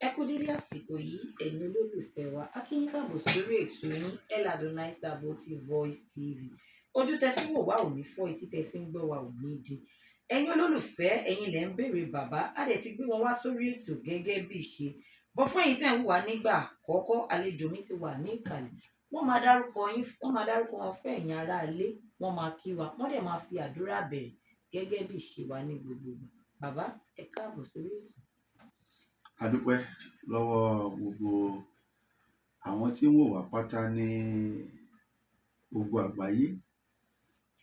Ẹ kú dédé àsìkò yìí, ẹ̀yin olólùfẹ́ wa. A kí yín káàbọ̀ sórí ètò yín Eladonai Saboti Voice TV. Ojú tẹ fi ń wò wá ò ní fọ́, etí tẹ fi ń gbọ́ wá ò ní di. Ẹ̀yin olólùfẹ́, ẹ̀yin lẹ ń béèrè bàbá. A dẹ̀ ti gbé wọn wá sórí ètò gẹ́gẹ́ bí ìṣe. Bọ́ fún ẹ̀yin tẹ̀ ń wò wá nígbà àkọ́kọ́, àlejò mi ti wà ní ìkàlẹ̀. Wọ́n máa dárúkọ wọn fún ẹ̀yin ará ilé. Wọ́n máa kí wa. Wọ́n dẹ̀ máa fi àdúrà bẹ̀rẹ̀ gẹ́gẹ́ bí ìṣe wa ní gbogbo ìgbà. Bàbá, ẹ káàbọ̀ sórí ètò. A dúpẹ́ lọ́wọ́ gbogbo àwọn tí ń wò wá pátá ní gbogbo àgbáyé.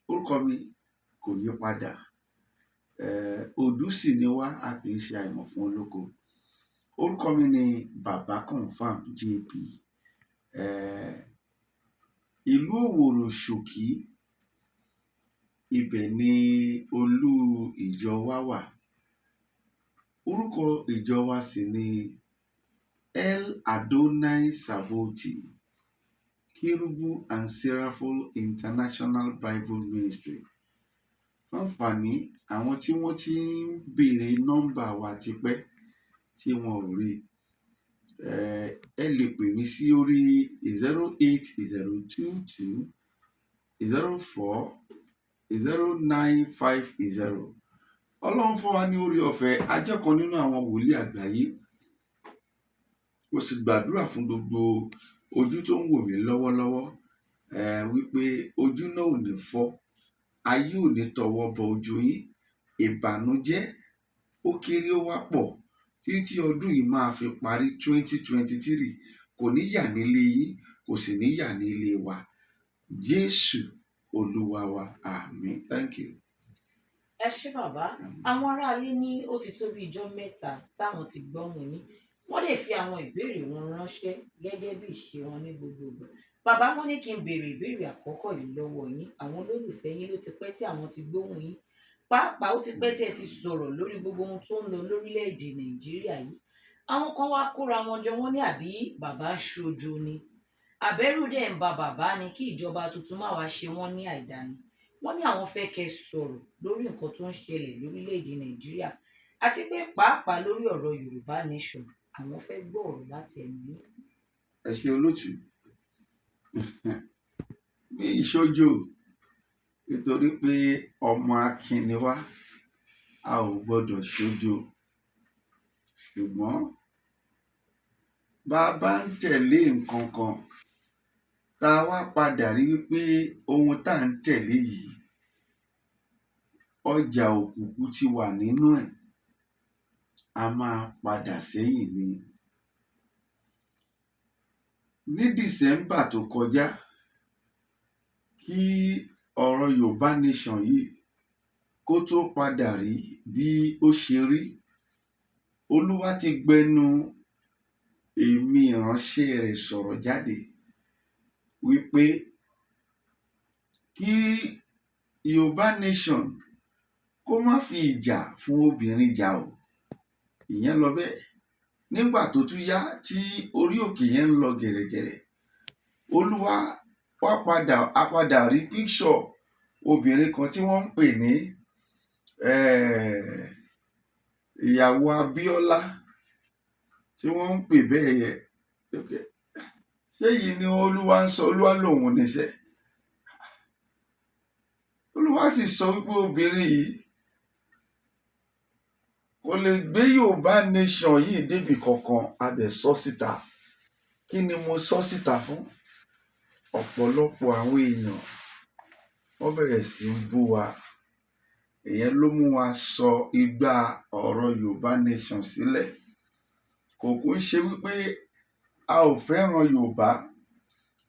Orúkọ mi kò yí padà. Òdú sì ni wá, a kì í ṣe àìmọ̀ fún olóko. Orúkọ mi ni Babaconfirm JP. Ìlú Òwòrò Ṣòkí, ibẹ̀ ni olú ìjọ wa wà. Orúkọ ìjọ wa sì ni Eladonai Saboti Kérúbù and Seraphim International Bible Ministry. Fáǹfààní àwọn tí wọ́n ti ń béèrè nọ́mbà wa tipẹ́ tí wọn ò rí, ẹ lè pè mí sí orí 08022 04 0950. Ọlọ́run fún wa ní orí ọ̀fẹ́, a jẹ́ kan nínú àwọn wòlíì àgbáyé. Mo sì gbàdúrà fún gbogbo ojú tó ń wò mí lọ́wọ́lọ́wọ́, wípé ojú náà ò ní fọ́, ayé ò ní tọwọ́ bọ ojú yín. Ìbànújẹ́ ó kéré ó wá pọ̀ títí ọdún yìí máa fi parí 2023 kò ní yà nílé yín, kò sì ní yà nílé wa. Jésù Olúwa wa, àmín. Thank you. Ẹ ṣé bàbá. Àwọn aráalé ní ó ti tó bí ijọ́ mẹ́ta táwọn ti gbọ́hùn yín. Wọ́n lè fi àwọn ìbéèrè wọn ránṣẹ́ gẹ́gẹ́ bí ìṣe wọn ní gbogbo ìgbà. Bàbá, wọ́n ní kí n béèrè ìbéèrè àkọ́kọ́ yìí lọ́wọ́ yín. Àwọn olólùfẹ́ yín ló ti pẹ́ tí àwọn ti gbóhùn yín. Pàápàá ó ti pẹ́ tí ẹ ti sọ̀rọ̀ lórí gbogbo ohun tó ń lọ lórílẹ̀‐èdè Nàìjíríà yìí. Àwọn kan wá kóra wọn jọ, wọ́n ní àbí bàbá ṣojo ni. Àbẹ́rù dẹ̀ ń ba bàbá ni kí ìjọba tuntun má wá ṣe wọ́n ní àìdá ni. Wọ́n ní àwọn fẹ́ kẹ́ sọ̀rọ̀ lórí nǹkan tó ń ṣẹlẹ̀ lórílẹ̀‐èdè Nàìjíríà àti pé pàápàá lórí ọ̀rọ̀ Yorùbá nation. Àwọn fẹ́ gbọ́ ọ̀rọ̀ láti ẹnu yín. Ẹ ṣé olótù. Bí ìṣojo, nítorí pé ọmọ akin ni wá, a ò gbọdọ̀ ṣojo. Ṣùgbọ́n bá a bá ń tẹ̀lé nǹkan kan, tá a wá padà rí wípé ohun tá à ń tẹ̀lé yìí, ọjà òkùnkùn ti wà nínú ẹ̀, a máa padà sẹ́yìn ni. Ní December tó kọjá, kí ọ̀rọ̀ Yorùbá nation yìí kó tó padà rí bí ó ṣe rí, Olúwa ti gbẹnu èmi ìránṣẹ́ rẹ̀ sọ̀rọ̀ jáde wípé kí Yorùbá nation kó má fi ìjà fún obìnrin jà o. Ìyẹn lọ bẹ́ẹ̀. Nígbà tó tún yá tí orí òkè yẹn ń lọ gẹ̀rẹ́gẹ̀rẹ́, Olúwa a padà rí picture obìnrin kan tí wọ́n ń pè ní ìyàwó Abíọ́lá, tí wọ́n ń pè bẹ́ẹ̀ yẹn. Ṣé yìí ni Olúwa ń sọ? Olúwa lòun níṣẹ́. Olúwa sì sọ wípé obìnrin yìí kò lè gbé Yorùbá nation yìí débi kankan. A dẹ̀ sọ síta. Kí ni mo sọ síta fún? Ọ̀pọ̀lọpọ̀ àwọn èèyàn wọ́n bẹ̀rẹ̀ sí í bú wa. Ìyẹn ló mú wa sọ igbá ọ̀rọ̀ Yorùbá nation sílẹ̀. Kò kún ṣe wípé a ò fẹ́ràn Yorùbá,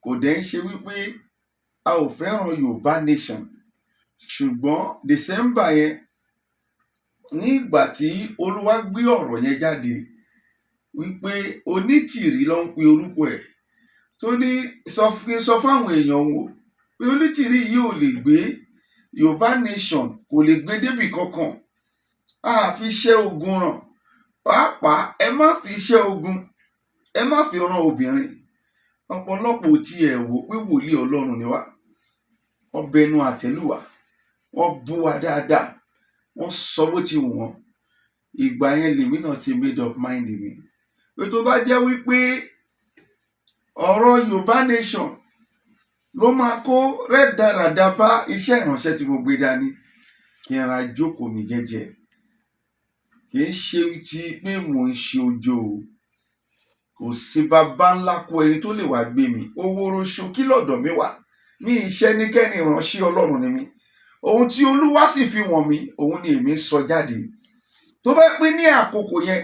kò dẹ̀ ń ṣe wípé a ò fẹ́ràn Yorùbá nation. Ṣùgbọ́n December yẹn, ní ìgbà tí Olúwa gbé ọ̀rọ̀ yẹn jáde wípé Onítìrí ló ń pe orúkọ ẹ̀, tó ní sọ fáwọn èèyàn wò pé Onítìrí yìí ò lè gbé Yorùbá nation, kò lè gbé débì kankan. A fi iṣẹ́ ogun ràn. Pàápàá ẹ má fi iṣẹ́ ogun, ẹ má fi ran obìnrin. Ọ̀pọ̀lọpọ̀ tí ẹ wò pé wòlíì Ọlọ́run ni wá, wọ́n bẹnu àtẹ́lù wa, wọ́n bú wa dáadáa, wọ́n sọ bó ti wù wọ́n. Ìgbà yẹn lèmi náà ti made up mind mi pé tó bá jẹ́ wípé ọ̀rọ̀ Yorùbá nation ló máa kó rẹ́dàràdà bá iṣẹ́ ìránṣẹ́ tí mo gbé dání, kí n ra jókòó mi jẹ́jẹ́. Kì í ṣe ti pé mò ń ṣe ojo o, kò sí bàbá ńlá kó ẹni tó lè wá gbé mi. Owóró ṣókí lọ́dọ̀ mi wà, ní iṣẹ́ níkẹ́ni ìránṣẹ́ Ọlọ́run ni mí. Ohun tí Olúwa sì fi wọ̀n mí, òun ni èmi sọ jáde. Tó bá pín ní àkókò yẹn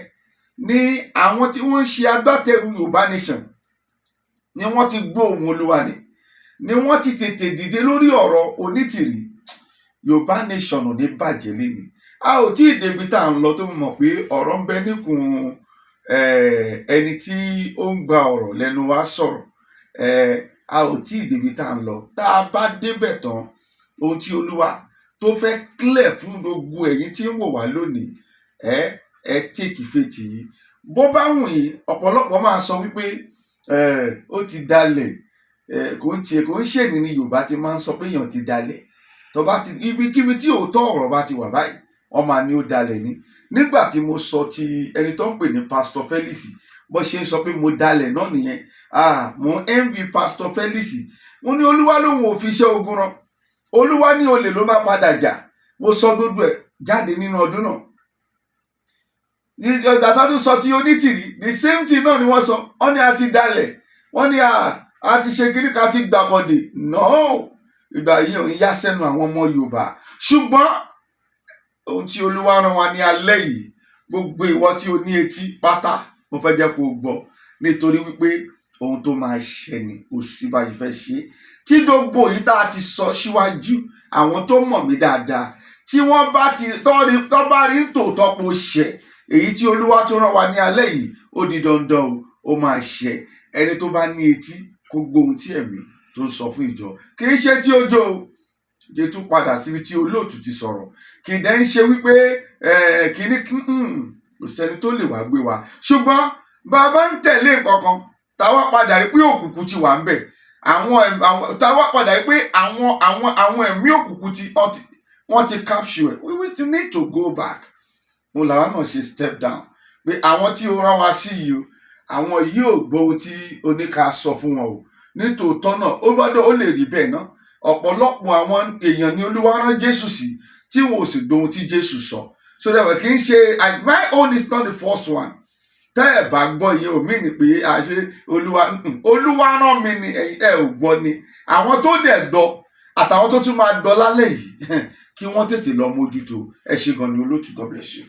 ni àwọn tí wọ́n ń ṣe agbátẹrù Yorùbá nation ni wọ́n ti gbọ́ ohùn Olúwa ni wọ́n ti tètè dìde lórí ọ̀rọ̀ onítìrí, Yorùbá nation ò ní bàjẹ́ léni. A ò tí ì débi tá à ń lọ tó mọ̀ pé ọ̀rọ̀ ń bẹ níkùn ẹni tí ó ń gba ọ̀rọ̀ lẹ́nu wa sọ̀rọ̀. A ò tí ì débi tá à ń lọ. Tá a bá débẹ̀ tán, ohun tí Olúwa tó fẹ́ clear fún gbogbo ẹ̀yin tí ń wò wá lónìí, take faith yìí. Bó bá wù yín, ọ̀pọ̀lọpọ̀ máa sọ wípé ó ti dalẹ̀. Kò ń ṣèní ni Yorùbá ti máa ń sọ pé èèyàn ti dalẹ̀. Tó bá ti ibikíbi tí òótọ́ ọ̀rọ̀ bá ti wà báyìí, wọ́n máa ní ó dalẹ̀ ní. Nígbà tí mo sọ ti ẹni tó ń pè ní Pastor Felix, bó ṣe ń sọ pé mo dalẹ̀ náà nìyẹn. Mo envy Pastor Felix. Mo ní Olúwa lòun ò fi iṣẹ́ ogun rán. Olúwa ní olè ló máa padà jà. Mo sọ gbogbo ẹ̀ jáde nínú ọdún náà. Ìgbà tó tún sọ ti onítìrí, the same thing náà ni wọ́n sọ. Wọ́n ní a ti dalẹ̀. Wọ́n ní a ti ṣe kíní ká ti gbàbọ̀dè. No, ìgbà yìí ò ń yá sẹ́nu àwọn ọmọ Yorùbá. Ṣùgbọ́n ohun tí Olúwa rán wa ní alẹ́ yìí, gbogbo ìwọ tí o ní etí pátá, mo fẹ́ jẹ́ kó o gbọ́, nítorí wípé ohun tó máa ṣẹ ni, kò sí bá yìí fẹ́ ṣe. Tí gbogbo yìí tá a ti sọ síwájú, àwọn tó mọ̀ mí dáadáa, tí wọ́n bá ti tọ́ bá rí tòótọ́ pé ó ṣẹ, èyí tí Olúwa tó rán wa ní alẹ́ yìí, ó di dandan o, ó máa ṣẹ. Ẹni tó bá ní etí kó gbóhun tí ẹ̀mí tó ń sọ fún ìjọ. Kì í ṣe tí ojo o. Jẹ́ tún padà síbi tí olóòtú ti sọ̀rọ̀. Kì í dẹ́ ń ṣe wípé kíní kò sẹ́ni tó lè wá gbé wa. Ṣùgbọ́n bàbá ń tẹ̀lé nǹkankan, táwa padà rí pé òkùnkùn ti wà ń bẹ̀. Táwa padà rí pé àwọn ẹ̀mí òkùnkùn wọ́n ti capture. We need to go back. Mo làwọn náà ṣe step down. Pé àwọn tí ó rán wa sí yìí o, àwọn yìí ò gbọ́ ohun tí oníka sọ fún wọn o. Nítòótọ́ náà, ó lè rí bẹ́ẹ̀ náà. Ọ̀pọ̀lọpọ̀ àwọn èèyàn ni Olúwa rán Jésù sí, tí wọn ò sì gbọ́ ohun tí Jésù sọ. So that kì í ṣe, my own is not the first one. Tẹ́ ẹ̀ bá gbọ́ ìyẹn ò mí ni pé Olúwa rán mi ni ẹ ò gbọ́ ni. Àwọn tó dẹ̀ gbọ́ àtàwọn tó tún máa gbọ́ lálẹ́ yìí, kí wọ́n tètè lọ mójútó. Ẹ ṣé gan ni olóòtú, God bless you.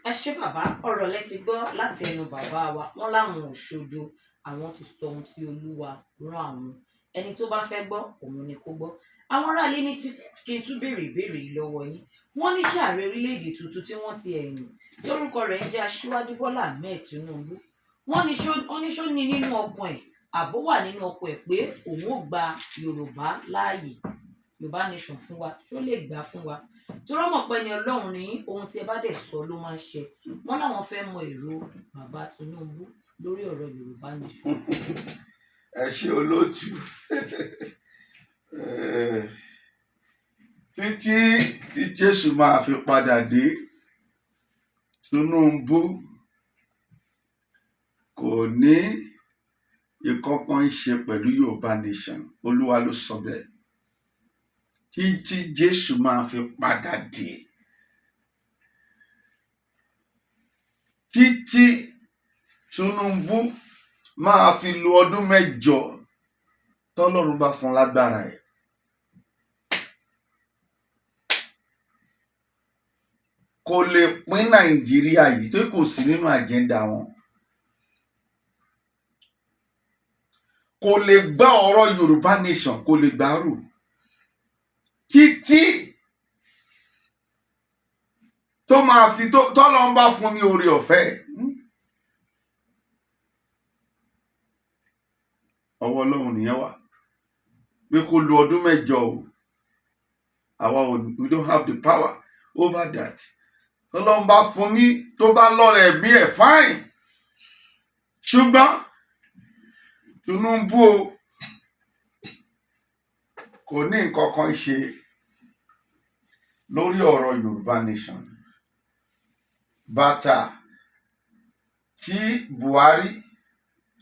Ẹ ṣé bàbá, ọ̀rọ̀ lẹ ti gbọ́ láti ẹnu bàbá wa. Wọ́n láwọn ò ṣojo, àwọn ti sọ ohun tí Olúwa rán àwọn. Ẹni tó bá fẹ́ gbọ́, òun ni kó gbọ́. Àwọn aráalé ní kí n tún béèrè ìbéèrè yìí lọ́wọ́ yín. Wọ́n ní ṣé ààrẹ orílẹ̀-èdè tuntun tí wọ́n ti ẹ̀yìn, lórúkọ rẹ̀ ń jẹ́ Aṣíwájú Bọ́lá Ahmed Tinubu. Wọ́n ní ṣó ní nínú ọkàn ẹ̀, àbó wà nínú ọkàn ẹ̀ pé òun ò gba Yorùbá láàyè, Yorùbá nation fún wa, ṣó lè gbà fún wa. Torọ́ mọ̀ pé ni Ọlọ́run ní ohun tí ẹ bá dẹ̀ sọ ló máa ń ṣe. Wọ́n láwọn fẹ́ mọ èrò bàbá Tinubu lórí ọ̀rọ̀ Yorùbá nation. Ẹ ṣé olóòtú. Títí tí Jésù máa fi padà dé, Tinubu kò ní ìkankan ṣe pẹ̀lú Yorùbá nation. Olúwa ló sọ bẹ́ẹ̀. Títí Jésù máa fi padà dé, títí Tinubu máa fi lo ọdún 8 tọ́lọ́run bá fún lágbára ẹ̀. Kò lè pín Nàìjíríà yìí tó kò sí nínú àjẹ́ndà wọn. Kò lè gbá ọ̀rọ̀ Yorùbá nation, kò lè gbárù. Títí tó máa fi tọ́lọ́run bá fún ní oore ọ̀fẹ́. Ọwọ́ Ọlọ́run nìyẹn wà. Pé kó lo ọdún 8 o. We don't have the power over that. Tọ́lọ́run bá fún ní tó bá lọ́rẹ̀ ẹ̀mí ẹ̀ fine. Ṣùgbọ́n Tinubu o kò ní nǹkan kan ṣe lórí ọ̀rọ̀ Yorùbá nation. Bàtà tí Buhari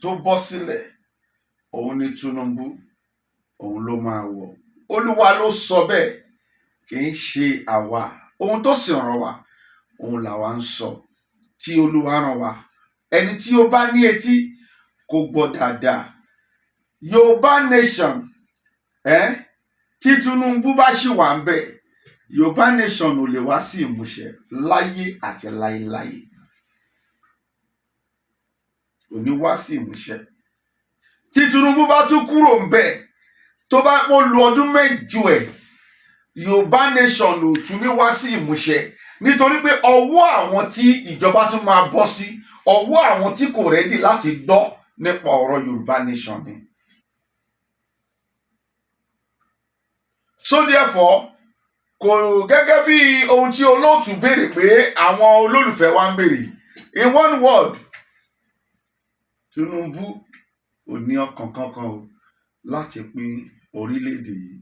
tó bọ́ sílẹ̀ òun ni Tinubu òun ló máa wọ̀. Olúwa ló sọ bẹ́ẹ̀, kì í ṣe àwa. Ohun tó sì ràn wá òun làwa ń sọ. Tí Olúwa ràn wá, ẹni tí ó bá ní etí kó gbọ́ dáadáa. Yorùbá nation tí Tinubu bá ṣì wà ń bẹ̀, Yorùbá nation ò lè wá sí ìmúṣẹ láyé àti láéláé. Kò ní wá sí ìmúṣẹ. Tí Tinubu bá tún kúrò ń bẹ̀, tó bá pọ̀ lu ọdún mẹ́jọ ẹ̀, Yorùbá nation ò tún ní wá sí ìmúṣẹ, nítorí pé ọwọ́ àwọn tí ìjọba tún máa bọ́ sí, ọwọ́ àwọn tí kò rẹ́dì láti gbọ́ nípa ọ̀rọ̀ Yorùbá nation ni. So therefore, kò gẹ́gẹ́ bí ohun tí olóòtú béèrè pé àwọn olólùfẹ́ wa ń béèrè, in one word, Tinubu ò ní ọkàn kankan o láti pín orílẹ̀-èdè yìí.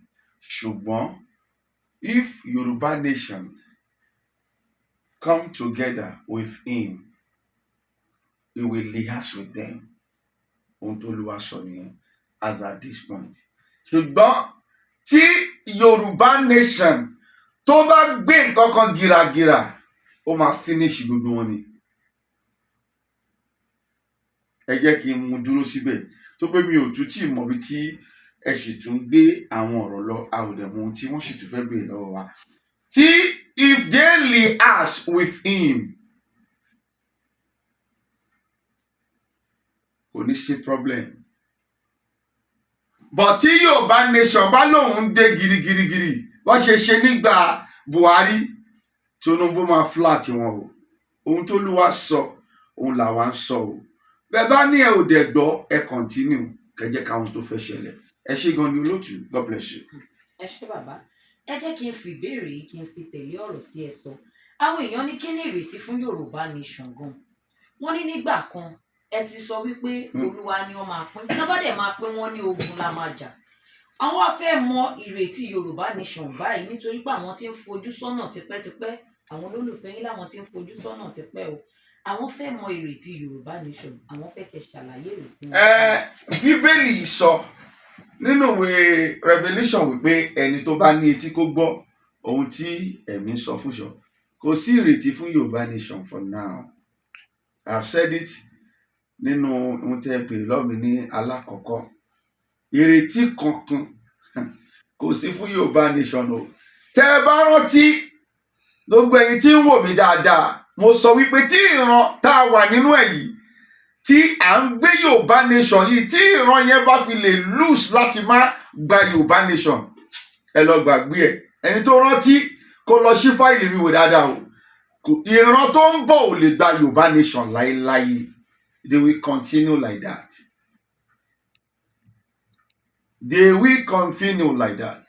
Ṣùgbọ́n if Yorùbá nation come together with him, he will liaise with them. Ohun tó Olúwa sọ nìyẹn as at this point. Ṣùgbọ́n tí Yorùbá nation tó bá gbé nǹkan kan gìràgìrà, ó máa finish gbogbo wọn ni. Ẹ jẹ́ kí n mú dúró síbẹ̀, tó pé mi ò tún tí mọ̀ bí tí ẹ sì tún gbé àwọn ọ̀rọ̀ lọ, a ò dẹ̀ mọ̀ ohun tí wọ́n sì tún fẹ́ béèrè lọ́wọ́ wa. Tí if they liaise with him, kò ní sí problem. But tí Yorùbá nation bá lóun dé girigirigiri, wọ́n ṣe nígbà Buhari, Tinubu máa flat wọn o. Ohun tó Olúwa sọ òun làwa ń sọ o. Bẹ́ẹ̀ bá ní ẹ ò dẹ̀ gbọ́, ẹ continue kẹjẹ káwọn tó fẹ́ ṣẹlẹ̀. Ẹ ṣé gan ni olóòtú, God bless you. Ẹ ṣé bàbá, ẹ jẹ́ kí n fi ìbéèrè yìí kí n fi tẹ̀lé ọ̀rọ̀ tí ẹ sọ. Àwọn èèyàn ní kí ni ìrètí fún Yorùbá nation gan. Wọ́n ní nígbà kan ẹ ti sọ wípé Olúwa ni ó máa pín, tí wọ́n bá dẹ̀ máa pín, wọ́n ní ogun la máa jà. Àwọn wá fẹ́ mọ ìrètí Yorùbá nation báyìí, nítorí pé àwọn tí ń fojú sọ́nà tipẹ́tipẹ́, àwọn olólùfẹ́ yín láwọn tí ń fojú sọ́nà tipẹ́ o. Àwọn fẹ́ mọ ìrètí Yorùbá nation, àwọn fẹ́ kẹ́ ṣàlàyé ìrètí wọn. Bíbélì sọ nínú ìwé Revelation wípé ẹni tó bá ní etí kó gbọ́ ohun tí ẹ̀mí sọ fún ṣọ. Kò sí ìrètí fún Yorùbá nation for now. I've said it nínú ohun tẹ́ ẹ pèrè lọ́mí ní alákọ̀ọ́kọ́. Ìrètí kankan kò sí fún Yorùbá nation o. Tẹ́ ẹ bá rántí, gbogbo ẹ̀yin tí ń wò mí dáadáa, mo sọ wípé tí ìran tá a wà nínú ẹ̀ yìí, tí à ń gbé Yorùbá nation yìí, tí ìran yẹn bá fi lè loose láti má gba Yorùbá nation, ẹ lọ gbàgbé ẹ. Ẹni tó rántí kó lọ sí fáìlì mi wò dáadáa o. Ìran tó ń bọ̀ ò lè gba Yorùbá nation láéláé. They will continue like that. They will continue like that.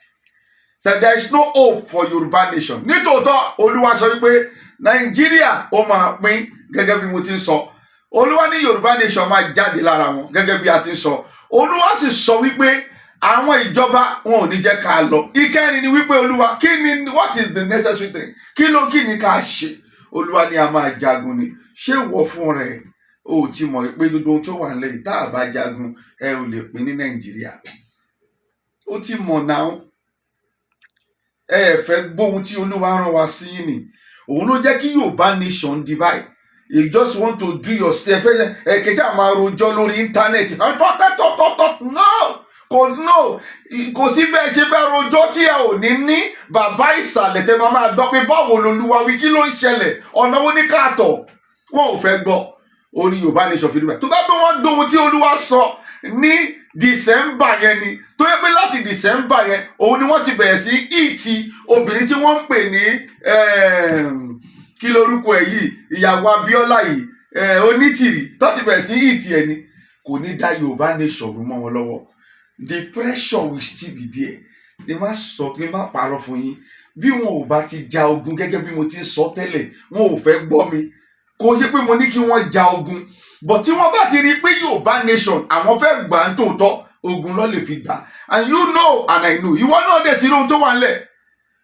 So there is no hope for Yorùbá nation. Nítòótọ́, Olúwa sọ wípé Nàìjíríà ó máa pín gẹ́gẹ́ bí mo ti ń sọ. Olúwa ní Yorùbá nation máa jáde lára wọn gẹ́gẹ́ bí a ti ń sọ. Olúwa sì sọ wípé àwọn ìjọba wọn ò ní jẹ́ ká lọ. Ìkẹrin ni wípé Olúwa, kí ni, what is the necessary thing? Kí ni ká ṣe? Olúwa ní a máa jagun ni. Ṣé ìwọ fún rẹ o ti mọ̀ pé gbogbo ohun tó wà nílẹ̀ tá a bá jagun ẹ ò lè pín ní Nàìjíríà? Ó ti mọ̀ náà. Ẹ fẹ́ gbọ́ ohun tí Olúwa rán wa sí yín ni. Òun ló jẹ́ kí Yorùbá nation divide. You just want to do yourself. Kẹjá máa rojọ́ lórí íńtánẹ́ẹ̀tì. No, kò sí bẹ́ẹ̀ ṣe bẹ́ẹ̀ rojọ́ tí ẹ ò ní bàbá ìsàlẹ̀ tẹ́ máa gbọ́ pé báwo lolúwa wí, kí ló ń ṣẹlẹ̀, ọ̀nà wo ní káàtọ̀. Wọn ò fẹ́ gbọ́. Orí Yorùbá nation fi dúpẹ́. Tó bá gbé wọn gbóhun tí Olúwa sọ ní December yẹn ni, tó yẹ pé láti December yẹn òun ni wọ́n ti bẹ̀rẹ̀ sí ìtì obìnrin tí wọ́n ń pè ní kí lorúkọ ẹ̀ yìí, ìyàwó Abíọ́lá yìí, Onítìrì, tó ti bẹ̀rẹ̀ sí ìtì ẹ̀ ni. Kò ní dá Yorùbá nation rú mọ́ wọn lọ́wọ́. The pressure will still be there. Ní má sọ pé má parọ́ fún yín, bí wọn ò bá ti ja ogun gẹ́gẹ́ bí mo ti ń sọ tẹ́lẹ̀, wọn ò fẹ́ gbọ́ mi. Kò ṣe pé mo ní kí wọ́n ja ogun, but tí wọ́n bá ti rí i pé Yorùbá nation àwọn fẹ́ gbà ń tòótọ́, ogun ló lè fi gbà. And you know and I know, ìwọ náà dẹ̀ ti rí ohun tó wà nílẹ̀.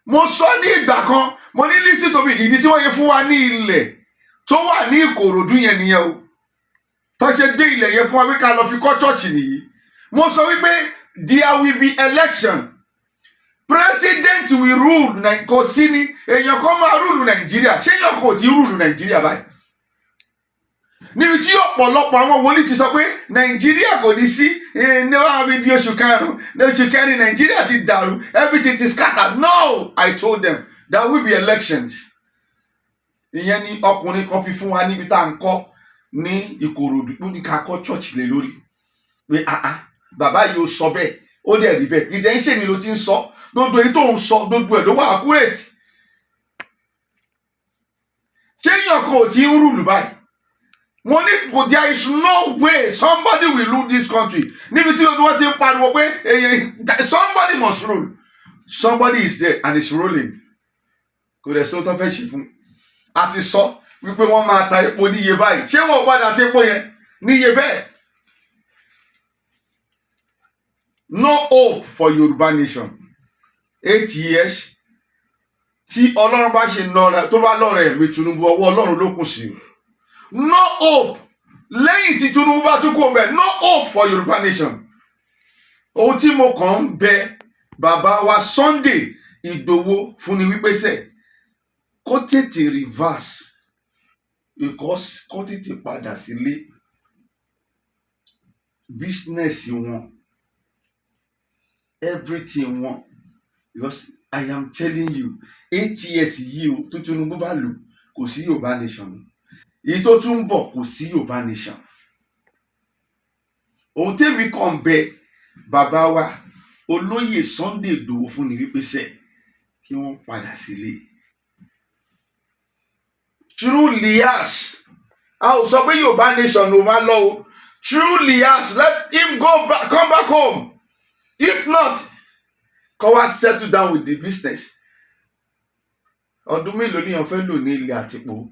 Mo sọ ní ìgbà kan, mo ní listen to me, ìdí tí wọ́n yẹ fún wa ní ilẹ̀ tó wà ní Ìkòròdú yẹn nìyẹn o. tó ṣe gbé ilẹ̀ yẹn fún wa wí ká lọ fi kọ́ church nìyí. Mo sọ wípé there will be election. President will rule. Kò sí ni èèyàn kan máa rúlù Nàìjíríà. Ṣé èèyàn kò tí rúlù Nàìjíríà báyìí? Níbi tí ọ̀pọ̀lọpọ̀ àwọn wòlíì ti sọ pé Nàìjíríà kò ní sí ní wàá fi di oṣù karùn-ún ní oṣù kẹrin Nàìjíríà ti dàrú, everything is scattered. No, I told them there will be elections. Ìyẹn ni ọkùnrin kan fi fún wa níbi tá à ń kọ́ ní Ìkòròdú ló ní ká kọ́ church lé lórí pé bàbá yìí ó sọ bẹ́ẹ̀ ó dẹ̀ rí bẹ́ẹ̀ ìjẹ́ ń ṣe ni ló ti ń sọ gbogbo èyí tó ń sọ gbogbo ẹ̀ ló wà accurate. Ṣé èèyàn kan ò tí ń rúlù báyìí? Mo ní there is no way somebody will rule this country. Níbi tí wọ́n ti ń pariwo pé somebody must rule. Somebody is there and is ruling. Kò dẹ̀ sọ tó fẹ́ ṣe fún. A ti sọ wípé wọ́n máa ta epo níye báyìí. Ṣé wọ́n padà ta epo yẹn níye bẹ́ẹ̀? No hope for Yoruba nation. 8 years tí Ọlọ́run bá ṣe nọra tó bá lọ́rọ̀ ẹ̀mí Tinubu ọwọ́ Ọlọ́run ló kù sí. No hope. Lẹ́yìn tí Tinubu bá tún kó bẹ̀, no hope for Yoruba nation. Ohun tí mo kàn ń bẹ bàbá wa Sunday Igboho fún ni wípé sẹ́ kó tètè reverse because kó tètè padà sílé business wọn everything wọn because I am telling you 8 years yìí o tó Tinubu bá lò kò sí Yorùbá nation èyí tó tún bọ̀ kò sí Yorùbá nation. Ohun tèmi kàn bẹ bàbá wa Olóyè Sunday Igboho fún ni wípé sẹ́ kí wọ́n padà sílé. True lias a ò sọ pé Yorùbá nation ló máa lọ o. True lias let him go back, come back home. If not, kó wá settle down with the business. Ọdún mélòó ni wọ́n fẹ́ lò ní ilé Àtìpó?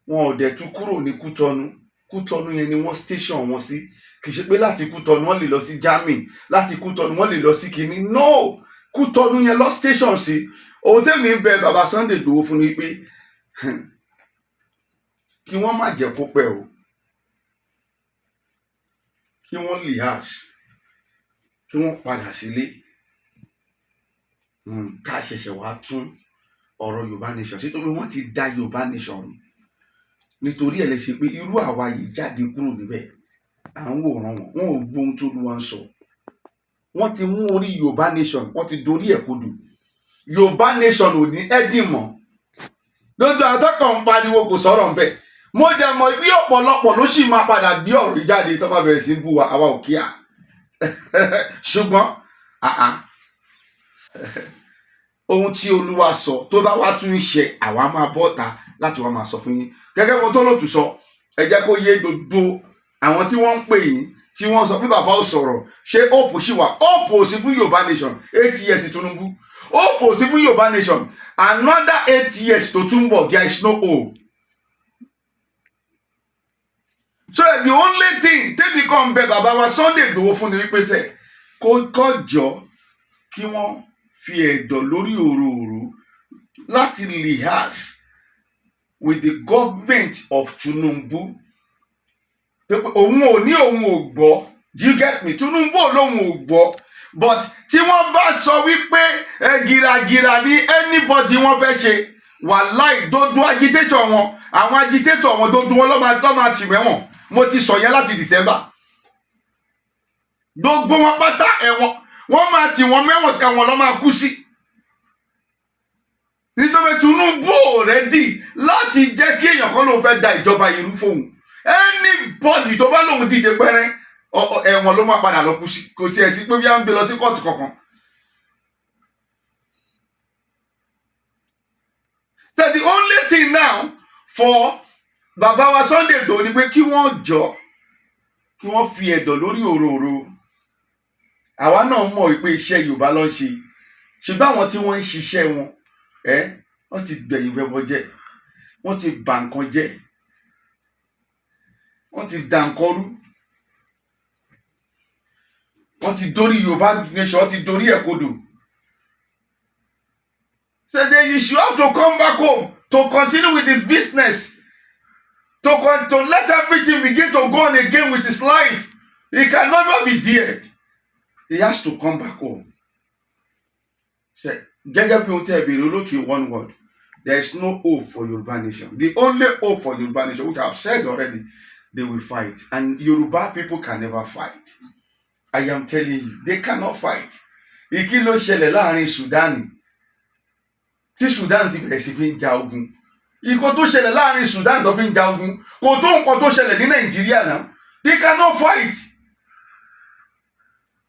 Wọn ò dẹ̀ tún kúrò ní Kútọ́nù yẹn ni wọ́n station wọn sí. Kì í ṣe pé láti Kútọ́nù wọ́n lè lọ sí Germany, láti Kútọ́nù wọ́n lè lọ sí kìíní. No, Kútọ́nù yẹn lọ station sí. Ohun tẹ́mi ń bẹ bàbá Sunday Igboho fún ni pé kí wọ́n má jẹ́ kó pẹ́ o. Kí wọ́n lias, kí wọ́n padà sílé. Ká ṣẹ̀ṣẹ̀ wá tún ọ̀rọ̀ Yorùbá nation sí torí wọ́n ti dá Yorùbá nation rú. Nítorí ẹ̀ lè ṣe pé irú àwa yìí jáde kúrò níbẹ̀. À ń wòran wọn ò gbóhun tó lù wá ń sọ. Wọ́n ti mú orí Yorùbá nation, wọ́n ti dorí ẹ̀ kodò. Yorùbá nation ò ní ẹ́dì mọ́. Gbogbo àtọ́kàn ń pariwo kò sọ̀rọ̀ ńbẹ̀. Mo dẹ̀ mọ̀ bí ọ̀pọ̀lọpọ̀ ló sì máa padà gbé ọ̀rọ̀ yìí jáde tó bá bẹ̀rẹ̀ sí bú wa àwa ò kíá. Ṣùgbọ́n ohun tí Olúwa sọ tó bá wá tún ń ṣe àwa máa bọ́ta láti wá máa sọ fún yín. Gẹ́gẹ́ bó tó lòtù sọ ẹ jẹ́ kó yé gbogbo àwọn tí wọ́n ń pè yín tí wọ́n sọ pé bàbá ò sọ̀rọ̀ ṣé hope sì wà. Hope ò sí fún Yorùbá nation 8 years Tinubu. Hope ò sí fún Yorùbá nation another 8 years tó tún bọ̀ there is no hope. So the only thing tẹ́bi kan bẹ bàbá wa Sunday Igboho fún ni wípé sẹ́ kó kọjọ kí wọ́n fi ẹ̀dọ̀ lórí òróró láti lias with the government of Tinubu. Òun ò ní òun ò gbọ́, do you get me? Tinubu ò lóun ò gbọ́ but tí wọ́n bá sọ wípé gìràgìrà ní anybody wọ́n fẹ́ ṣe wàláì dodo agitator wọn àwọn agitator wọn dodo wọn lọ́ máa tì mẹ́wọ̀n. Mo ti sọ yẹn láti December. Gbogbo wọn pátá ẹ̀wọ̀n wọ́n máa tì wọ́n mẹ́wọ̀n ẹ̀wọ̀n lọ́ máa kú sí. Nítorí Tinubu ò rẹ́dì láti jẹ́ kí èèyàn kan lóun fẹ́ da ìjọba irú fóun. Anybody tó bá lóun dìde pẹ́rẹ́ ẹ̀wọ̀n ló máa padà lọ kú sí. Kò sí ẹ̀sìn pé bí a ń gbé lọ sí kóòtù kankan. So the only thing now for bàbá wa Sunday Igboho ni pé kí wọ́n jọ kí wọ́n fi ẹ̀dọ̀ lórí òróró. Àwa náà mọ̀ wípé iṣẹ́ Yorùbá ló ń ṣe ṣùgbọ́n àwọn tí wọ́n ń ṣiṣẹ́ wọn wọ́n ti gbẹ̀yìn wẹbọ jẹ́, wọ́n ti bà nǹkan jẹ́, wọ́n ti dà nǹkan rú, wọ́n ti dorí Yorùbá nation, wọ́n ti dorí ẹ̀ kodò. So then you should have to come back home to continue with this business. to let everything begin to go on again with his life. He can never be there. He has to come back home. Gẹ́gẹ́ bí ohun tí ẹ béèrè olóòtú in one word, there is no hope for Yoruba nation. The only hope for Yoruba nation, which I have said already, they will fight. And Yoruba people can never fight. I am telling you, they cannot fight. Ìkí ló ṣẹlẹ̀ láàrin Sudan tí Sudan ti bẹ̀rẹ̀ sí fi ń ja ogun. Ìkó tó ṣẹlẹ̀ láàrin Sudan tó fi ń ja ogun kò tó nǹkan tó ṣẹlẹ̀ ní Nàìjíríà náà. They cannot fight.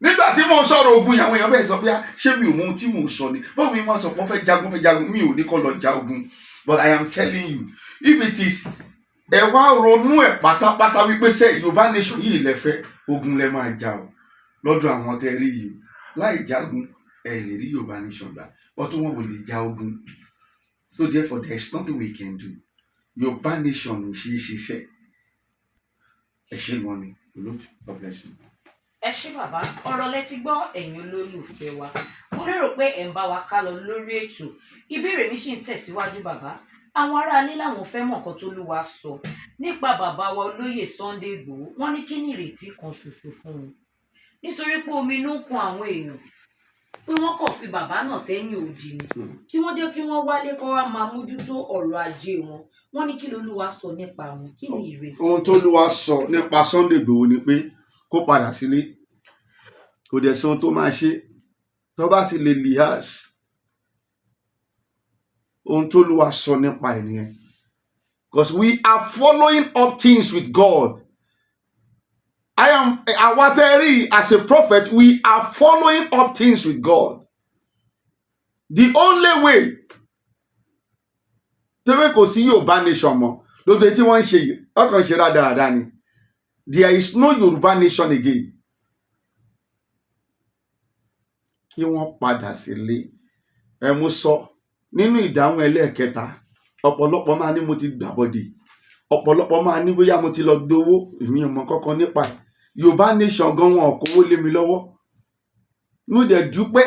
Nígbà tí mo sọ̀rọ̀ ogun ìyàwó èèyàn bẹ́ẹ̀ sọ pé ṣé mi ò mọ ohun tí mo sọ ni báwo mi máa sọ pé wọ́n fẹ́ jagun mi ò ní kọ́ lọ ja ogun. But I am telling you, if it is ẹ wá ronú ẹ̀ pátápátá wípé sẹ́ Yorùbá nation yìí lẹ́fẹ́ ogun lẹ máa jà o lọ́dọ̀ àwọn tẹ́ rí yìí láì jagun ẹ lè rí Yorùbá nation gbà ọtún wọn ò lè ja ogun. So therefore there is nothing we can do. Yorùbá nation ò ṣe é ṣiṣẹ́. Ẹ ṣé gan ni olóòtú. God bless you. Ẹ ṣé bàbá, ọ̀rọ̀ lẹ ti gbọ́ ẹ̀yin olólùfẹ́ wa. Mo lérò pé ẹ̀ ń bá wa ká lọ lórí ètò. Ìbéèrè mi ṣì ń tẹ̀síwájú bàbá. Àwọn aráalé làwọn fẹ́ mọ̀ nǹkan t'Olúwa sọ nípa bàbá wa olóyè Sunday Igboho. Wọ́n ní kí ni ìrètí kan ṣoṣo fún wọn. Nítorí pé omi inú ń kun àwọn èèyàn pé wọ́n kàn fi bàbá náà sẹ́yìn òdì ni. Kí wọ́n jẹ́ kí wọ́n wálé kó wá máa mójútó ọ̀rọ̀ ajé wọn. Wọ́n ní kí l'Olúwa sọ nípa wọn. Kí ni ìrètí? Ohun t'Olúwa sọ nípa Sunday Igboho ni pé kó padà sílé. Kò dẹ̀ sí ohun tó máa ṣe tó bá ti lè lihas. Ohun t'Olúwa sọ nípa ẹ̀ nìyẹn. Because we are following up things with God. Awateri, as a prophet, we are following up things with God. The only way tẹ́wé kò sí Yorùbá nation mọ́ lóde tí wọ́n ń ṣe yìí ọkàn ṣe rádaràda ni. There is no Yorùbá nation again. Kí wọ́n padà sílé. Ẹ mú sọ nínú ìdáhùn ẹlẹ́ẹ̀kẹta ọ̀pọ̀lọpọ̀ máa ní mo ti gbàbọ̀dè. Ọ̀pọ̀lọpọ̀ máa ní bóyá mo ti lọ gbowó èmi ò mọ kankan nípa ẹ̀. Yorùbá nation gan wọn kówó lé mi lọ́wọ́. Mo dẹ̀ dúpẹ́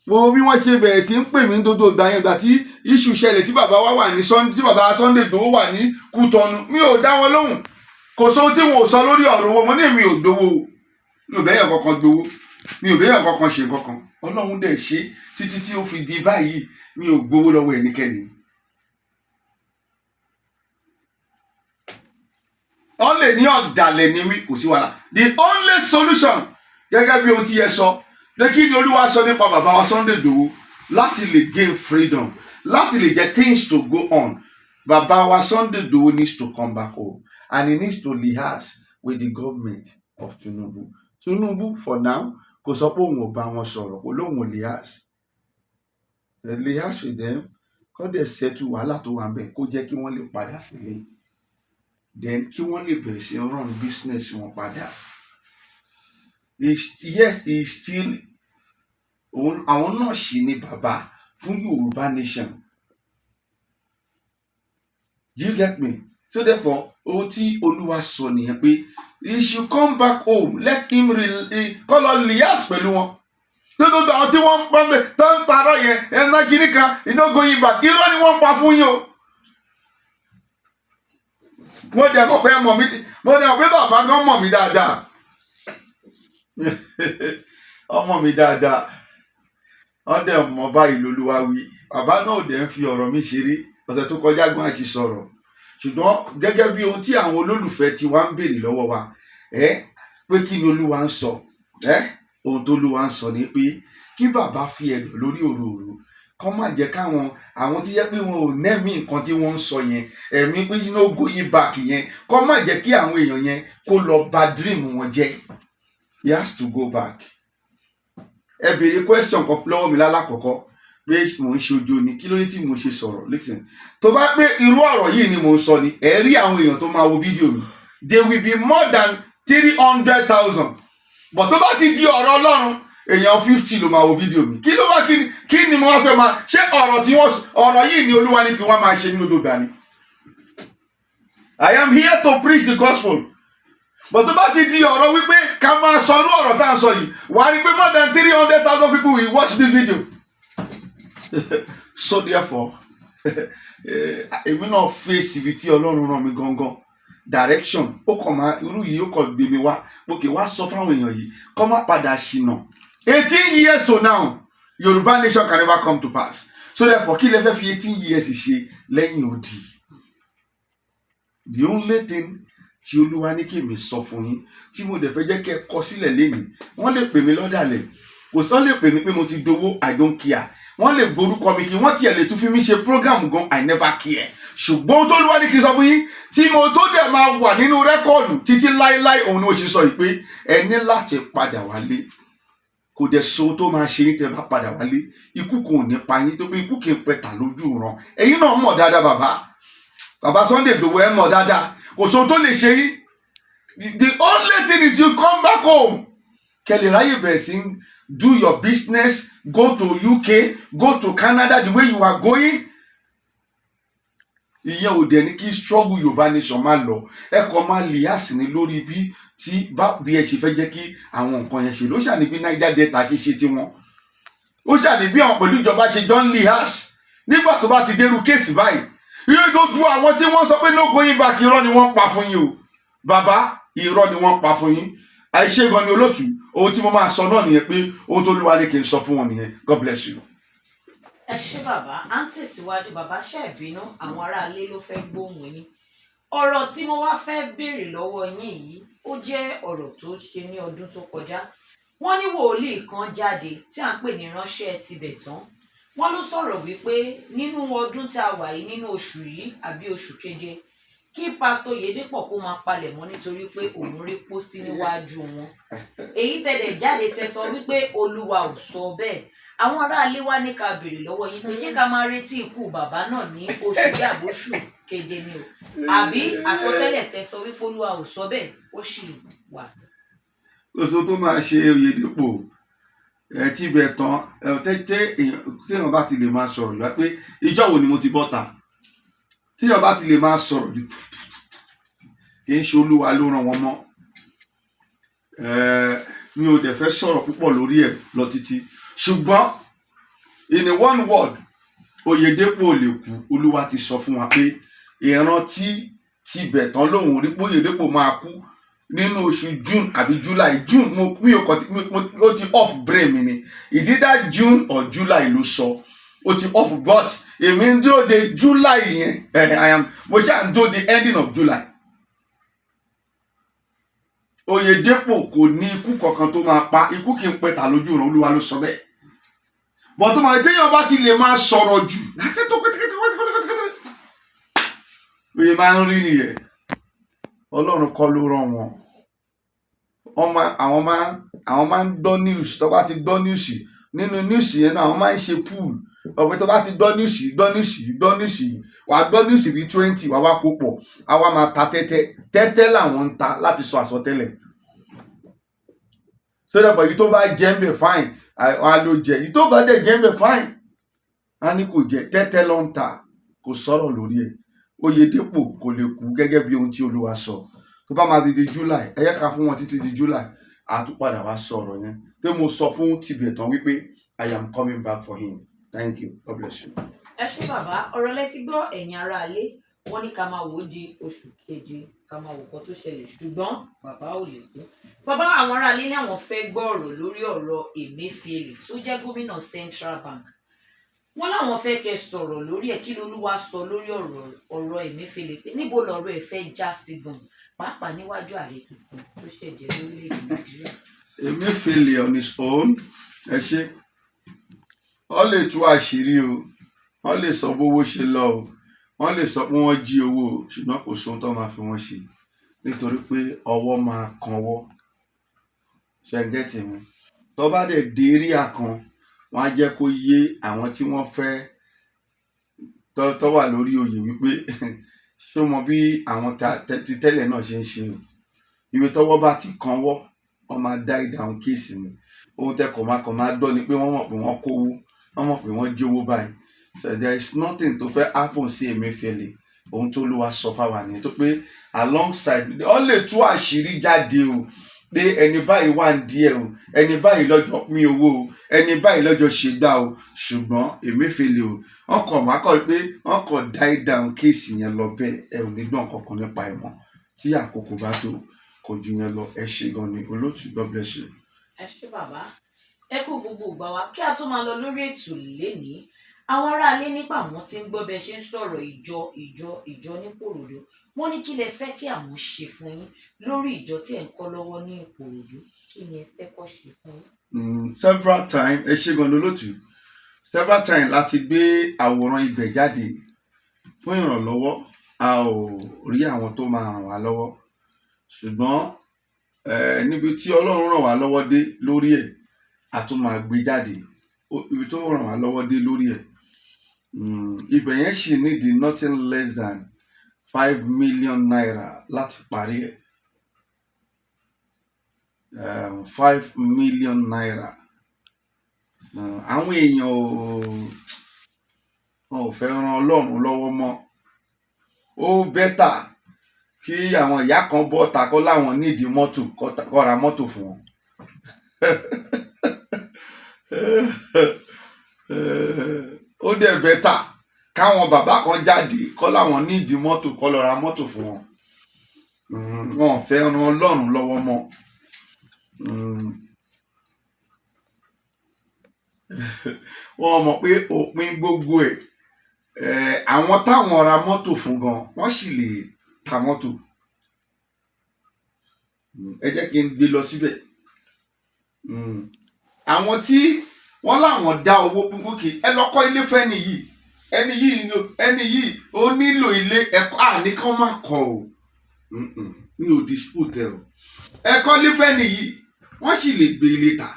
wo bí wọ́n ṣe bẹ̀rẹ̀ sí ń pè mí dodo ìgbà yẹn gbà tí iṣu ṣẹlẹ̀ tí bàbá wa wà ní tí bàbá Sunday Igboho wà ní Kútọ̀nù. Mi ò dá wọn lóhùn. Kò sóhun tí wọn ò sọ lórí ọ̀rọ̀ owó. Mo ní èmi ò gbowó. Mi ò bẹ́yàn kankan gbowó. Mi ò bẹ́yàn kankan ṣe kankan. Ọlọ́run dẹ̀ ṣe títí tí ó fi di báyìí mi ò gbowó lọ́wọ́ ẹnikẹ́ni. Wọ́n lè ní ọ̀dàlẹ̀ ni mí kò sí wàhálà. The only solution gẹ́gẹ́ bí ohun tí ẹ sọ pé kí ni Olúwa sọ nípa bàbá wa Sunday Igboho láti lè gain freedom láti lè get things to go on. Bàbá wa Sunday Igboho needs to come back home and he needs to liaise with the government of Tinubu. Tinubu for now kò sọ pé òun ò bá wọn sọ̀rọ̀ kò lóun ò liaise. Liaise with them kó dẹ̀ settle wàhálà tó wà bẹ́ẹ̀ kó jẹ́ kí wọ́n lè padà sílé. Then kí wọ́n lè bẹ̀rẹ̀ sí run business wọn padà. Yes, he is still àwọn náà ṣì ní bàbá fún Yorùbá nation. Do you get me? So therefore ohun tí Olúwa sọ nìyẹn pé he should come back home. Let him kó lọ liaise pẹ̀lú wọn. Tó gbogbo àwọn tí wọ́n ń pa mẹ́ tó ń parọ́ yẹn ẹ̀ńdá kìíní kan iná going back irọ́ ni wọ́n ń pa fún yín o. Mo dẹ̀ mọ̀ pé bàbá gan mọ̀ mí dáadáa. Ọmọ mi dáadáa. Wọ́n dẹ̀ mọ̀ báyìí l'Olúwa wí. Bàbá náà dẹ̀ ń fi ọ̀rọ̀ mi ṣeré. Ọ̀sẹ̀ tó kọjá gbọ́n àti sọ̀rọ̀. Ṣùgbọ́n gẹ́gẹ́ bí ohun tí àwọn olólùfẹ́ ti wá ń béèrè lọ́wọ́ wa pé kí ni Olúwa ń sọ. Ohun tó Olúwa ń sọ ni pé kí bàbá fi ẹ̀dọ̀ lórí òróró. Kọ́ má jẹ́ káwọn àwọn tí yẹ pé wọn ò nẹ́mí nǹkan tí wọ́n ń sọ yẹn ẹ̀mí pé going back yẹn kọ́ má jẹ́ kí àwọn èèyàn yẹn kó lọ bà dream wọn jẹ́. He has to go back. Ẹ béèrè question kan lọ́wọ́ mi lálákọ̀ọ́kọ́ pé mò ń ṣojo ni kí ló ní tí mo ṣe sọ̀rọ̀. Listen, tó bá pé irú ọ̀rọ̀ yìí ni mò ń sọ ni ẹ rí àwọn èèyàn tó máa wo fídíò mi. They will be more than 300,000. But tó bá ti di ọ̀rọ̀ Ọlọ́run èèyàn 50 ló máa wo fídíò mi. Kí ló wá kí ni mo wá fẹ́ máa ṣé ọ̀rọ̀ yìí ni Olúwa ní kí wọ́n máa ṣe ní odò gbà ni. I am here to preach the gospel. But tó bá ti di ọ̀rọ̀ wípé ká máa sọ irú ọ̀rọ̀ tá à ń sọ yìí wàá rí pé more than 300,000 people will watch this video. So therefore èmi náà fèsì ibi tí Ọlọ́run rán mi gangan direction ó kàn máa irú yìí ó kàn gbé mi wá òkè wá sọ fáwọn èèyàn yìí kọ́ má padà ṣìnà 18 years to now Yorùbá nation can never come to pass so therefore kí lẹ fẹ́ fi 18 years ṣe lẹ́yìn odi the only thing tí Olúwa ní kí èmi sọ fún yín tí mo dẹ̀ fẹ́ jẹ́ kẹ́ ẹ kọ sílẹ̀ lẹ́yìn wọ́n lè pè mí lọ́dàlẹ̀ kò sọ lè pè mí pé mo ti dowó I don't care wọ́n lè gborúkọ mi kí wọ́n tiẹ̀ lè tún fi mí ṣe program gan I never care ṣùgbọ́n tó Olúwa ní kí n sọ fún yín tí mo tó dẹ̀ máa wà nínú rẹ́kọ̀dù títí láéláé òun ni ó ṣe sọ yìí pé ẹ ní láti padà wálé kò dẹ̀ so tó máa ṣe yín tẹ́ bá padà wálé ikú kò ní pa yín tó pé ikú kì í pẹ̀tà lójú ran ẹ̀yin náà mọ̀ dáadáa bàbá Sunday Igboho ẹ mọ̀ dáadáa kò so tó lè ṣe yín the only thing is you come back home kẹlẹ̀ ráyè bẹ̀rẹ̀ sí do your business go to UK go to Canada the way you are going ìyẹn ò dẹ̀ ní kí struggle Yorùbá nation máa lọ ẹ kọ́ máa lè àsìní lórí bí ẹ ṣe fẹ́ jẹ́ kí àwọn nǹkan yẹn ṣe ló ṣàní bí Niger Delta ṣe ṣe tiwọn ó ṣàní bí àwọn pẹ̀lú ìjọba ṣe John Lee Hash nígbà tó bá ti dérú kéèsì báyìí yóò dojú àwọn tí wọ́n sọ pé no going back irọ́ ni wọ́n pa fún yín o bàbá irọ́ ni wọ́n pa fún yín àìṣe gan ni olótùú ohun tí mo máa sọ náà nìyẹn pé ohun tó Olúwa ní kí n sọ fún wọn nìyẹn God bless you. ẹ ṣé bàbá à ń tẹ̀síwájú bàbá ṣe ìbínú àwọn aráalé ló fẹ́ gbóhùn yín ọ̀rọ̀ tí mo wá fẹ́ béèrè lọ́wọ́ yín yìí ó jẹ́ ọ̀rọ̀ tó ṣe ní ọdún tó kọjá wọ́n ní wòlíì kan jáde tí à ń pè ní ránṣẹ́ tibẹ̀ tán wọ́n ló sọ̀rọ̀ wípé nínú ọdún tí a wà yìí nínú oṣù yìí àbí oṣù keje kí pásítọ̀ Yèdépọ̀ kó máa palẹ̀ mọ́ nítorí pé òun rí pósí níwájú wọn èyí tẹ̀lẹ̀ jáde tẹ sọ wípé Olúwa ò sọ bẹ́ẹ̀ àwọn aráalé wa ní ká béèrè lọ́wọ́ yín pé ṣé ká máa retí ikú bàbá náà ní oṣù bí àbóṣù keje ni o àbí àsọtẹ́lẹ̀ tẹ sọ wípé Olúwa ò sọ bẹ́ẹ̀ ó sì wà. oṣù tó máa ṣe Oyèdépọ̀ tí ibẹ̀ tán téèyàn bá ti lè máa sọ̀rọ̀ yá pé ìjọ wo ni mo ti bọ́ta téèyàn bá ti lè máa sọ̀rọ̀ kì í ṣe Olúwa ló ràn wọ́n mọ́ mi ò dẹ̀ fẹ́ sọ̀rọ̀ púpọ̀ lórí ẹ̀ lọ títí ṣùgbọ́n in one word Oyèdépọ̀ ò lè kú Olúwa ti sọ fún wa pé ìran tí tibẹ̀ tán lòun rí pé Oyèdépọ̀ máa kú nínú oṣù June àbí July June ó ti off brain mi ni is either June or July ló sọ ó ti off but èmi ń dúró de July yẹn mo ṣáà ń dúró de ending of July. Oyèdépọ̀ kò ní ikú kankan tó máa pa ikú kì í pẹ̀tà lójú ìran Olúwa ló sọ bẹ́ẹ̀ bọ́n tó máa téèyàn bá ti lè máa sọ̀rọ̀ jù òye máa ń rí nìyẹn Ọlọ́run kọ́ ló rán wọn àwọn máa ń gbọ́ news tó bá ti gbọ́ news nínú news yẹn náà àwọn máa ń ṣe pool ọ̀pẹ tó bá ti gbọ́ news wàá gbọ́ news bíi 20 wàá wá kó pọ̀ àwa máa ta tẹ́tẹ́ làwọn ń ta láti sọ àsọtẹ́lẹ̀ sódà bọ̀ èyí tó bá jẹ́ ń bẹ̀ fine a ló jẹ èyí tó bá dẹ̀ jẹ́ ń bẹ̀ fine a ní kò jẹ́ tẹ́tẹ́ ló ń ta kò sọ̀rọ̀ lórí ẹ̀ Oyèdépọ̀ kò lè kú gẹ́gẹ́ bí ohun tí Olúwa sọ tó bá máa di July ẹ yẹ ká fún wọn títí di July àtúpadà wá sọ̀rọ̀ yẹn tó mo sọ fún tibẹ̀ tán wípé I am coming back for him. Thank you. God bless you. ẹ ṣé bàbá ọ̀rọ̀ lẹ́tí gbọ́ ẹ̀yin aráalé wọ́n ní ká máa wò ó di oṣù keje ká máa wò kọ́ tó ṣẹlẹ̀ ṣùgbọ́n bàbá ò lè kú. bàbá àwọn aráalé ní àwọn fẹ́ gbọ́ ọ̀rọ̀ lórí ọ̀rọ̀ Emefiele tó jẹ́ gómìnà Central Bank wọ́n láwọn fẹ́ kẹ́ sọ̀rọ̀ lórí ẹ̀ kí lolúwa sọ lórí ọ̀rọ̀ Emefiele pé níbo lọ̀rọ̀ ẹ̀ fẹ́ já sí gan pàápàá níwájú ààrẹ tuntun tó ṣẹ̀jẹ̀ lórílẹ̀‐èdè Nàìjíríà. Emefiele on his own ẹ ṣe wọ́n lè tú àṣírí o wọ́n lè sọ bówó ṣe lọ o wọ́n lè sọ pé wọ́n jí owó ṣùgbọ́n kò sóhun tó máa fi wọ́n ṣe nítorí pé ọwọ́ máa kanwọ́ ṣẹ́gẹ́tì mi tó bá dẹ̀ dé rí àkàn wọ́n á jẹ́ kó yé àwọn tí wọ́n fẹ́ tó wà lórí oyè wípé ṣó mọ bí àwọn ti tẹ́lẹ̀ náà ṣe ń ṣe o ìwé tọ́wọ́ bá ti kanwọ́ wọ́n máa dá ìdáhùn kéèsì ni ohun tẹ́ kàn máa gbọ́ ni pé wọ́n mọ̀ pé wọ́n kówó wọ́n mọ̀ pé wọ́n jówó báyìí so there is nothing tó fẹ́ happen sí Emefiele ohun tó Olúwa sọ fáwa nìyẹn tó pé alongside ó lè tú àṣírí jáde o pé ẹni báyìí wà ń díẹ̀ o, ẹni báyìí lọ́jọ́ pín owó o, ẹni báyìí lọ́jọ́ ṣègbà o, ṣùgbọ́n Emefiele o wọ́n kàn wá kọ́ pé wọ́n kàn die down kéèsì yẹn lọ bẹ́ẹ̀, ẹ ò ní gbọ́n kankan nípa ẹ̀ mọ́ tí àkókò bá tó kò ju yẹn lọ. Ẹ ṣé gan ni olóòtú, God bless you. ẹ ṣé bàbá, ẹ kú gbogbo ìgbà wa kí a tó máa lọ lórí ètò lénìí. Àwọn aráalé nípa àwọn tí ń gbọ́ bẹ ṣe ń sọ̀rọ̀ ìjọ ní Ìkòròdú, wọ́n ní kí lẹ fẹ́ kí àwọn ṣe fún yín lórí ìjọ tí ẹ̀ ń kọ́ lọ́wọ́ ní Ìkòròdú, kí ni ẹ fẹ́ kó ṣe fún yín? Several times, ẹ ṣé gan ni olóòtú, several times láti gbé àwòrán ibẹ̀ jáde fún ìrànlọ́wọ́, a ò rí àwọn tó máa ràn wá lọ́wọ́, ṣùgbọ́n níbi tí Ọlọ́run ràn wá lọ́wọ́ dé lórí ẹ̀ a tún máa gbé jáde, ibi tó ràn wá lọ́wọ́ dé lórí ẹ̀ ibẹ̀ yẹn sì need nothing less than 5 million naira láti parí ẹ̀. 5 million naira. Àwọn èèyàn ò fẹ́ ran Ọlọ́run lọ́wọ́ mọ́. Ó bẹ́tà kí àwọn ìyá kan bọ́ ta kọ́ láwọn nídìí mọ́tò kó ra mọ́tò fún wọn. Ó dẹ̀ bẹ́tà káwọn bàbá kan jáde kọ́ láwọn nídìí mọ́tò kó lọ ra mọ́tò fún wọn. Wọn ò fẹ́ ran Ọlọ́run lọ́wọ́ mọ́. Wọ́n mọ̀ pé òpin gbogbo ẹ̀ àwọn táwọn ra mọ́tò fún gan wọ́n sì lè ta mọ́tò. Ẹ jẹ́ kí n gbé lọ síbẹ̀. Àwọn tí wọ́n láwọn dá owó púpùkì ẹ lọ kọ́ ilé fẹ́ni yìí, ẹni yìí ó nílò ilé ẹ̀kọ́ àníkàn má kọ́ o, mi ò dispute ẹ o, ẹ̀kọ́ ilé fẹ́ni yìí wọ́n sì lè gbé ilé ta.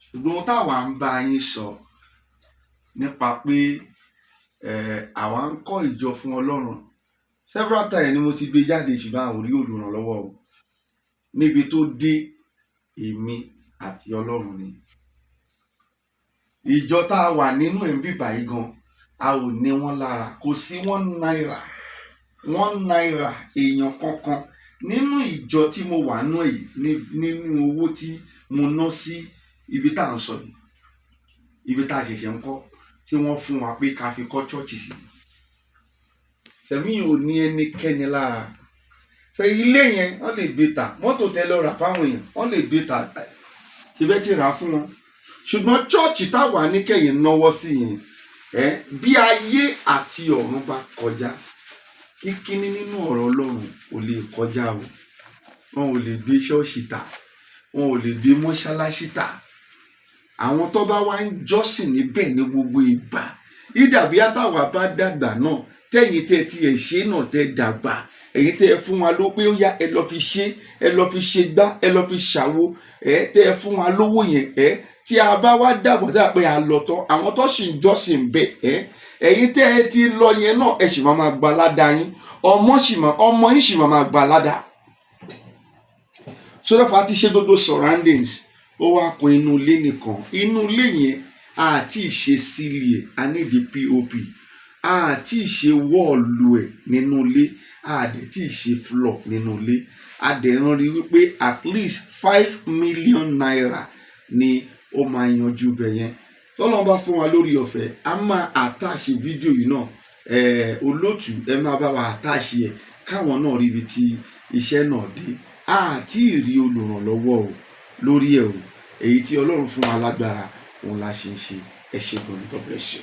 Ṣùgbọ́n táwa ń bá yín sọ nípa pé àwa ń kọ́ ìjọ fún Ọlọ́run, several times ni mo ti gbé jáde ṣùgbọ́n a ò rí olùrànlọ́wọ́ o. Níbi tó dé èmi àti Ọlọ́run ni. Ìjọ tá a wà nínú ẹ̀ ń bíbà yìí gan a ò ní wọn lára, kò sí 1 naira èèyàn kankan nínú ìjọ tí mo wà nú yìí nínú owó tí mo ná sí ibi tá à ń sọ yìí, ibi tá a ṣẹ̀ṣẹ̀ ń kọ́ tí wọ́n fún wa pé ká fi kọ́ chọ́ọ̀chì sí. Sẹ̀mí ò ní ẹnikẹ́ni lára. Ṣé ilé yẹn wọ́n lè gbé ta, mọ́tò tẹ lọ rà fáwọn èèyàn wọ́n lè gbé ta, ṣe bẹ́ẹ̀ ti rà á fún wọn. Ṣùgbọ́n chọ́ọ̀chì táwa ní kẹ́yìn náwó sí yẹn bí ayé àti ọ̀run bá kọjá, kíkíní nínú ọ̀rọ̀ Ọlọ́run ò lè kọjá o. Wọn ò lè gbé ṣọ́ọ̀ṣì ta, wọn ò lè gbé mọ́ṣáláṣí ta. Àwọn tó bá wá ń jọ́sìn níbẹ̀ ní gbogbo ìgbà, ìdàbí àtàwà bá dàgbà náà, tẹ́yìn tẹ́ ti ẹ̀ ṣe náà tẹ́ dàgbà, ẹ̀yin tẹ́ ẹ fún wa ló pé ó yá ẹ lọ fi ṣe, ẹ lọ fi ṣe gbá, ẹ lọ fi ṣàwo, tẹ́ ẹ fún wa lówó yẹn, tí a bá wá dàgbà dà pé a lọ tán, àwọn tó sì ń jọ́sìn bẹ̀, ẹ̀yin tẹ́ ẹ ti lọ yẹn náà ẹ sì máa gba ládà yín, ọmọ yín sì máa gba ládà. Sọ́dọ̀fà ti ṣe gbogbo surroundings, ó wá kun inú ilé nìkan. Inú ilé yẹn àti ìṣe sílẹ̀ a ní di POP, àti ìṣe wọ́ọ̀lù ẹ̀ nínú ilé, àdẹ̀ tí ìṣe floor nínú ilé, àdẹ̀ ń rí wípé at least 5 million naira ni ó máa yanjú bẹ̀ yẹn. Tọ́lọ́run bá fún wa lórí ọ̀fẹ́ a máa àtàṣe fídíò yìí náà, olóòtú ẹ máa bá wa àtàṣe ẹ̀ káwọn náà rí ibi tí iṣẹ́ náà dé. Àti ìrí olùrànlọ́wọ́ o lórí ẹ̀ o, èyí tí Ọlọ́run fún wa lágbára òun la ṣe ń ṣe. Ẹ ṣé gan ni, God bless you.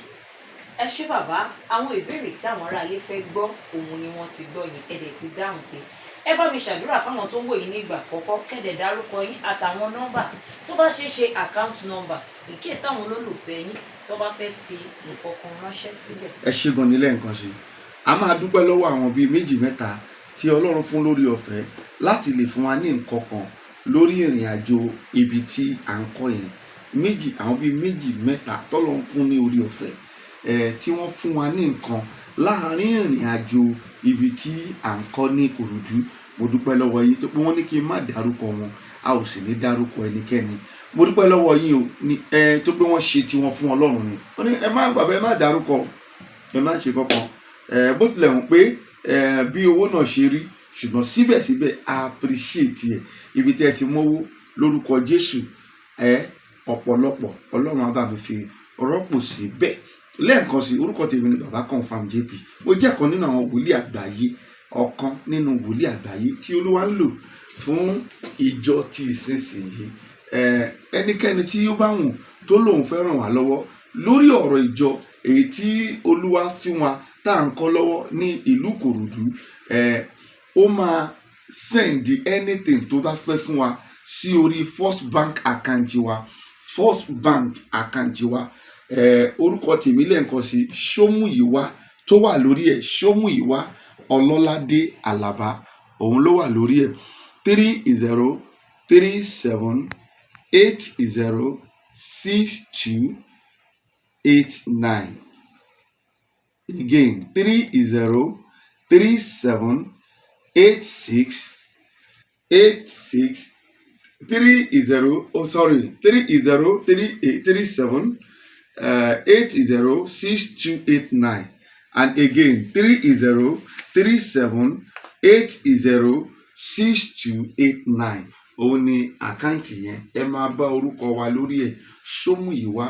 Ẹ ṣé bàbá, àwọn ìbéèrè tí àwọn aráalé fẹ́ gbọ́ òun ni wọ́n ti gbọ́ yìí, ẹ̀dẹ̀ ti dáhùn sí. Ẹ bá mi ṣàdúrà fáwọn tó ń wò yín ní ìgbà àkọ́kọ́, kẹ́dẹ̀ dárúkọ yín àtàwọn nọ́mbà tó bá ṣeé ṣe account number ìké táwọn olólùfẹ́ yín tó bá fẹ́ fi nǹkan kan ránṣẹ́ síbẹ̀. Ẹ ṣé gan ni lẹ́ẹ̀kan sí. A máa dúpẹ́ lọ́wọ́ àwọn bíi méjì mẹ́ta tí Ọlọ́run fún lórí ọ̀fẹ́ láti lè fún wa ní nǹkan kan lórí ìrìn àjò ibi tí à ń kọ́ yẹn. Àwọn bíi méjì mẹ́ta tọ́lọ́run fún ní orí ọ̀fẹ́ tí wọ́n fún wa ní nǹkan láàárín ìrìn àjò ibi tí à ń kọ́ ní Ìkòròdú. Mo dúpẹ́ lọ́wọ́ yín tó pé wọ́n ní kí n má dárúkọ wọn, a ò sì ní dárúkọ ẹnikẹ́ni. Mo dúpẹ́ lọ́wọ́ yín o tó pé wọ́n ṣe tiwọn fún Ọlọ́run ni. Wọ́n ní ẹ má gbàgbé, ẹ má dárúkọ, ẹ má ṣe kankan bó tilẹ̀ hùn pé bí owó náà ṣe rí, ṣùgbọ́n síbẹ̀síbẹ̀ appreciate ẹ̀ ibi tí ẹ ti mówó lórúkọ Jésù ọ̀pọ̀lọpọ̀ Ọlọ́run á bá mi fi rọ́pò sí bẹ́ẹ̀. Lẹ́ẹ̀kan sí orúkọ tèmi ni Babaconfirm JP. Mo jẹ́ kan nínú àwọn wòlíì àgbáyé, ọ̀kan nínú wòlíì àgbáyé tí Olúwa ń lò fún ìjọ ti ìsinsìnyí. Ẹnikẹ́ni tí ó bá wù tó lóun fẹ́ ràn wá lọ́wọ́ lórí ọ̀rọ̀ ìjọ èyí tí Olúwa fún wa tá à ń kọ́ lọ́wọ́ ní ìlú Ìkòròdú, ó máa send anything tó bá fẹ́ fún wa sí orí First Bank account wa. First Bank account wa. Orúkọ tèmi lẹ́ẹ̀kan sí Ṣómùyíwá tó wà lórí ẹ̀, Ṣómùyíwá Ọlọ́ládé Àlàbá, òun ló wà lórí ẹ̀. 3037806289. Again, 303786 806289, and again 3037806289. òun ni àkáǹtì yẹn. Ẹ máa bá orúkọ wa lórí ẹ̀, Ṣómùyíwá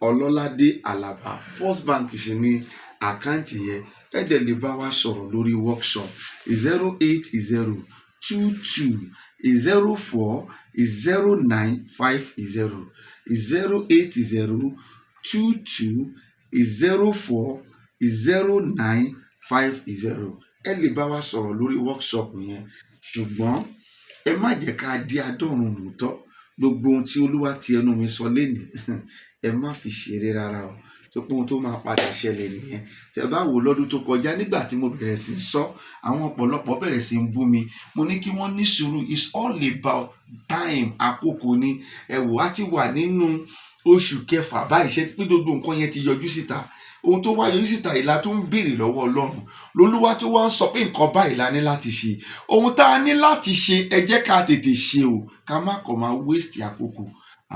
Ọlọ́ládé Àlàbá. First Bank ṣì ni àkáǹtì yẹn. Ẹ dẹ̀ lè bá wa sọ̀rọ̀ lórí workshop 08022040950 08022040950. Ẹ lè bá wa sọ̀rọ̀ lórí workshop yẹn, ṣùgbọ́n ẹ má jẹ́ ká di adọ́run mùtọ́. Gbogbo ohun tí Olúwa ti ẹnu mi sọ lénìí ẹ má fi ṣeré rárá o, tó pé ohun tó máa padà ṣẹlẹ̀ nìyẹn. Tẹ́ bá wò lọ́dún tó kọjá nígbà tí mo bẹ̀rẹ̀ sí sọ, àwọn ọ̀pọ̀lọpọ̀ bẹ̀rẹ̀ sí bú mi. Mo ní kí wọ́n ní sùúrù, it's all about time, àkókò ni. Ẹ wò á ti wà nínú oṣù kẹfà báyìí, ṣe pé gbogbo nǹkan yẹn ti yọjú síta. Ohun tó wá yọjú síta ìlà tó ń béèrè lọ́wọ́ Ọlọ́run. Lolúwa tó wá ń sọ pé nǹkan báyìí la ní láti ṣe. Ohun tá a ní láti ṣe ẹ jẹ́ ká tètè ṣe o, ká má kàn máa waste àkókò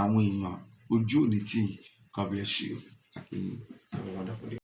àwọn èèyàn. Ojú ò ní tì yín. God bless you. Have a wonderful day.